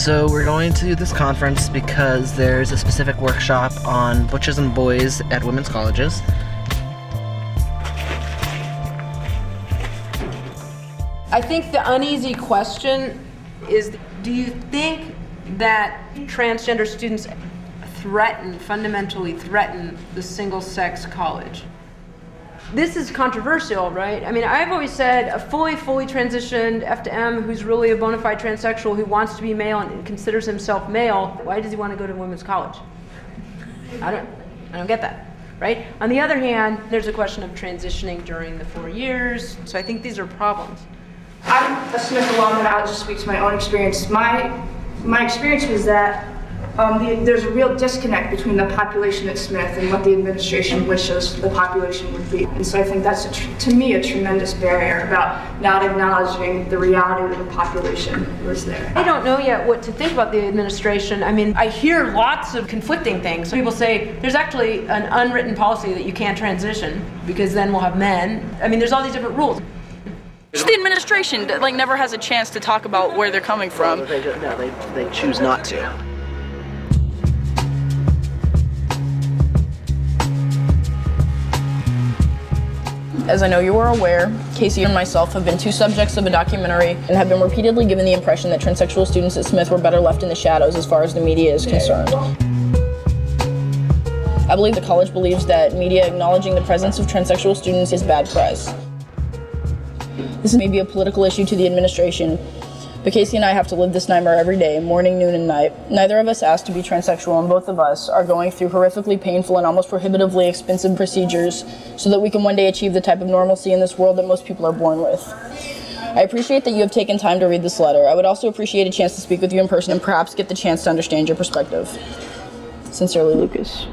So we're going to this conference because there's a specific workshop on butches and boys at women's colleges. I think the uneasy question is, do you think that transgender students fundamentally threaten the single-sex college? This is controversial, right? I mean, I've always said a fully transitioned F to M who's really a bona fide transsexual who wants to be male and considers himself male, why does he want to go to women's college? I don't get that, right? On the other hand, there's a question of transitioning during the 4 years, so I think these are problems. I'm a Smith alum, and I'll just speak to my own experience. My experience was that there's a real disconnect between the population at Smith and what the administration wishes the population would be. And so I think that's, to me, a tremendous barrier about not acknowledging the reality that the population was there. I don't know yet what to think about the administration. I mean, I hear lots of conflicting things. People say there's actually an unwritten policy that you can't transition because then we'll have men. I mean, there's all these different rules. Just the administration, like, never has a chance to talk about where they're coming from. They choose not to. As I know you are aware, Casey and myself have been two subjects of a documentary and have been repeatedly given the impression that transsexual students at Smith were better left in the shadows as far as the media is concerned. I believe the college believes that media acknowledging the presence of transsexual students is bad press. This may be a political issue to the administration, but Casey and I have to live this nightmare every day, morning, noon, and night. Neither of us asked to be transsexual, and both of us are going through horrifically painful and almost prohibitively expensive procedures so that we can one day achieve the type of normalcy in this world that most people are born with. I appreciate that you have taken time to read this letter. I would also appreciate a chance to speak with you in person and perhaps get the chance to understand your perspective. Sincerely, Lucas.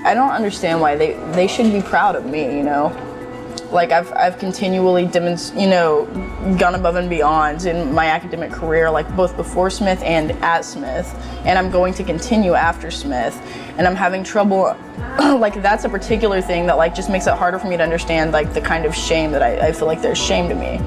I don't understand why they should be proud of me, you know? Like, I've continually gone above and beyond in my academic career, like both before Smith and at Smith, and I'm going to continue after Smith, and I'm having trouble, like, that's a particular thing that, like, just makes it harder for me to understand, like, the kind of shame that I feel like there's shame to me.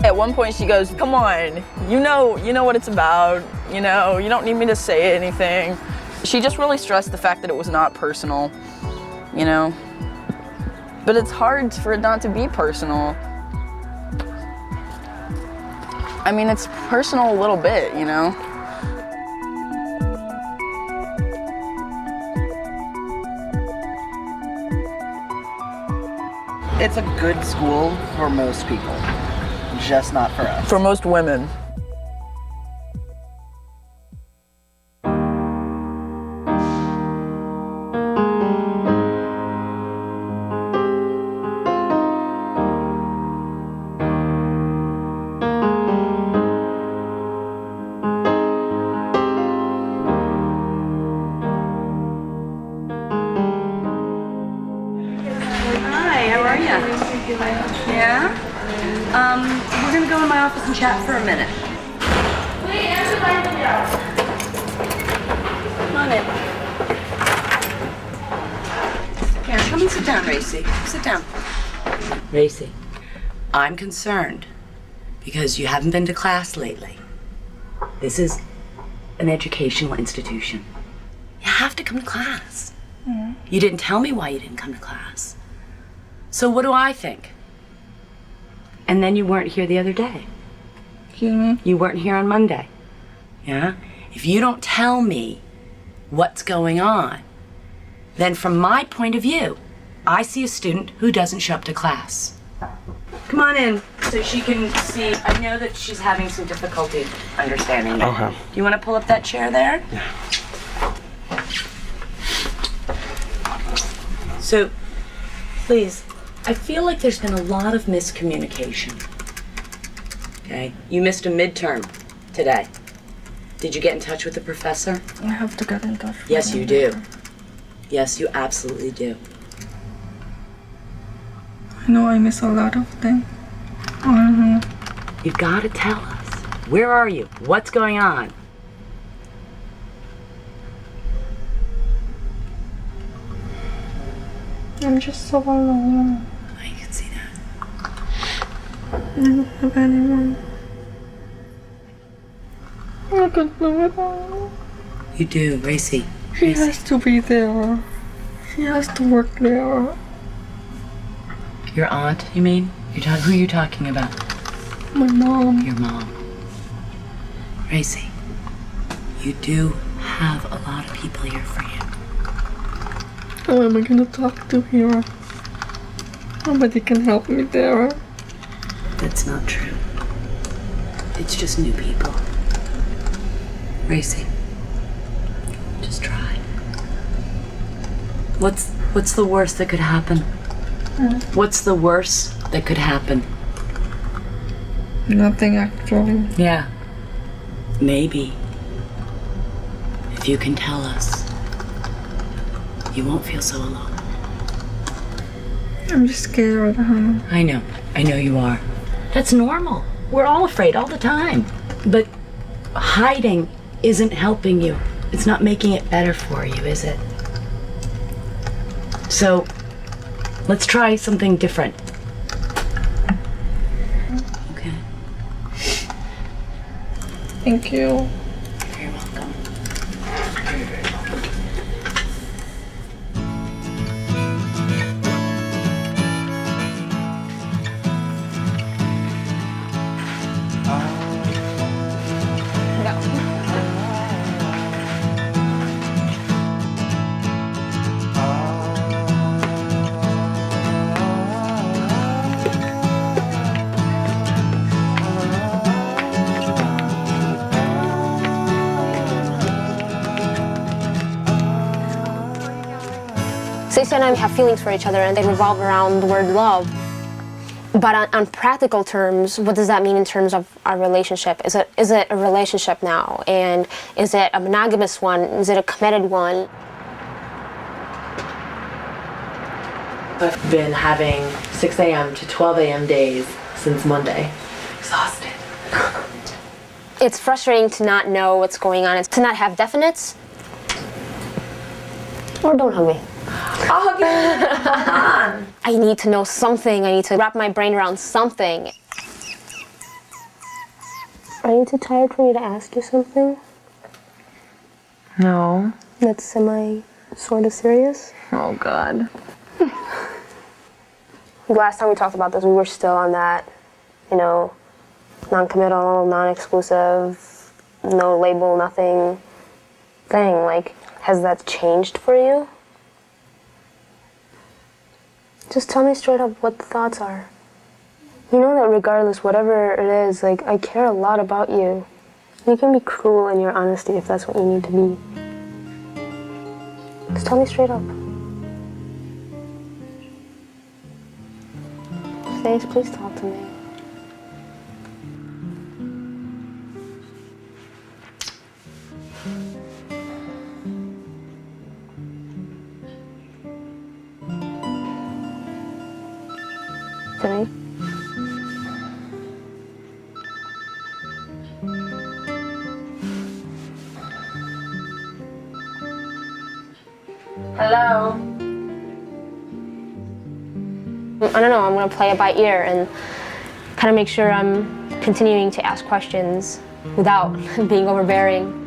At one point she goes, "Come on, you know what it's about, you don't need me to say anything." She just really stressed the fact that it was not personal, But it's hard for it not to be personal. I mean, it's personal a little bit, It's a good school for most people. Just not for us. For most women. Hi, how are you? Yeah? We're gonna go in my office and chat for a minute. Come on in. Here, come and sit down, Raci. Sit down. Raci, I'm concerned because you haven't been to class lately. This is an educational institution. You have to come to class. Mm-hmm. You didn't tell me why you didn't come to class. So what do I think? And then you weren't here the other day. Excuse me? You weren't here on Monday. Yeah? If you don't tell me what's going on, then from my point of view, I see a student who doesn't show up to class. Come on in so she can see. I know that she's having some difficulty understanding it. Okay. Do you want to pull up that chair there? Yeah. So, please, I feel like there's been a lot of miscommunication. Okay? You missed a midterm today. Did you get in touch with the professor? I have to get in touch with Yes, him. you do. Yes, you absolutely do. I know I miss a lot of things. You've got to tell us. Where are you? What's going on? I'm just so alone. I can see that. I don't have anyone. I can do it all. You do, Raci. She has to be there. She has to work there. Your aunt, you mean? Who are you talking about? My mom. Your mom. Raci, you do have a lot of people here for you. Who am I gonna talk to here? Nobody can help me there. That's not true. It's just new people. Raci, just try. What's the worst that could happen? What's the worst that could happen? Nothing actually. Yeah. Maybe. If you can tell us, you won't feel so alone. I'm just scared, huh? I know you are. That's normal. We're all afraid all the time. But hiding isn't helping you. It's not making it better for you, is it? So, let's try something different. Okay. Thank you. You're welcome. You're very welcome. Stacey and I have feelings for each other, and they revolve around the word love. But on practical terms, what does that mean in terms of our relationship? Is it a relationship now? And is it a monogamous one? Is it a committed one? I've been having 6 a.m. to 12 a.m. days since Monday. Exhausted. It's frustrating to not know what's going on. It's to not have definites. Or don't hug me. I'll hug you. Come on. I need to know something. I need to wrap my brain around something. Are you too tired for me to ask you something? No. That's sort of serious? Oh, God. Last time we talked about this, we were still on that, non-committal, non-exclusive, no label, nothing thing. Like, has that changed for you? Just tell me straight up what the thoughts are. You know that regardless, whatever it is, like, I care a lot about you. You can be cruel in your honesty if that's what you need to be. Just tell me straight up. Stace, please talk to me. Jimmy? Hello. I don't know, I'm gonna play it by ear and kind of make sure I'm continuing to ask questions without being overbearing.